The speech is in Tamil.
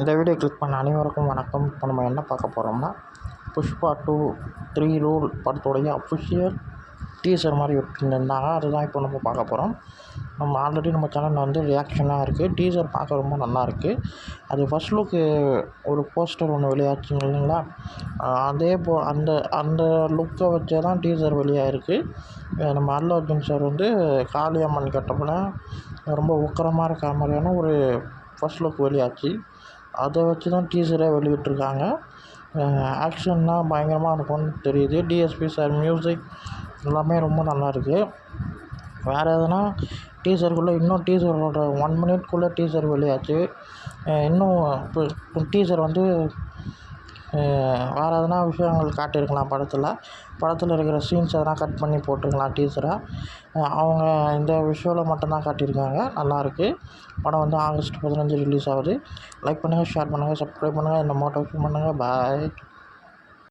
இந்த வீடியோ கிளிக் பண்ண அனைவருக்கும் வணக்கம். இப்போ நம்ம என்ன பார்க்க போகிறோம்னா, புஷ்பா 2 3 ரூல் படத்துடைய அஃபிஷியல் டீசர் மாதிரி விட்டுருந்தாங்க. அதுதான் இப்போ நம்ம பார்க்க போகிறோம். நம்ம ஆல்ரெடி நம்ம சேனலில் வந்து ரியாக்ஷனாக இருக்குது. டீசர் பார்க்க ரொம்ப நல்லாயிருக்கு. அது ஃபர்ஸ்ட் லுக்கு ஒரு போஸ்டர் ஒன்று வெளியாச்சுங்க இல்லைங்களா, அந்த அந்த லுக்கை வச்சே தான் டீசர் வெளியாகிருக்கு. நம்ம அல்லு அர்ஜுன் சார் வந்து காளியம்மன் கெட்டப்பில் ரொம்ப உக்கிரமாக இருக்க மாதிரியான ஒரு ஃபர்ஸ்ட் லுக் வெளியாச்சு. அதை வச்சு தான் டீசரே வெளியிட்ருக்காங்க. ஆக்ஷன்லாம் பயங்கரமாக இருக்கும்னு தெரியுது. டிஎஸ்பி சார் மியூசிக் எல்லாமே ரொம்ப நல்லாயிருக்கு. வேறு எதுனா டீசருக்குள்ளே இன்னும் டீசரோட 1 மினிட்குள்ளே டீசர் வெளியாச்சு. இன்னும் இப்போ டீசர் வந்து வேறு எதனா விஷயங்கள் காட்டியிருக்கலாம். படத்தில் இருக்கிற சீன்ஸ் எதனா கட் பண்ணி போட்டிருக்கலாம் டீசராக. அவங்க இந்த விஷுவலை மட்டும்தான் காட்டியிருக்காங்க. நல்லாயிருக்கு. படம் வந்து ஆகஸ்ட் 15 ரிலீஸ் ஆகுது. லைக் பண்ணுங்கள், ஷேர் பண்ணுங்கள், சப்ஸ்கிரைப் பண்ணுங்கள், என்னை மோட்டிவேஷன் பண்ணுங்கள். பாய்.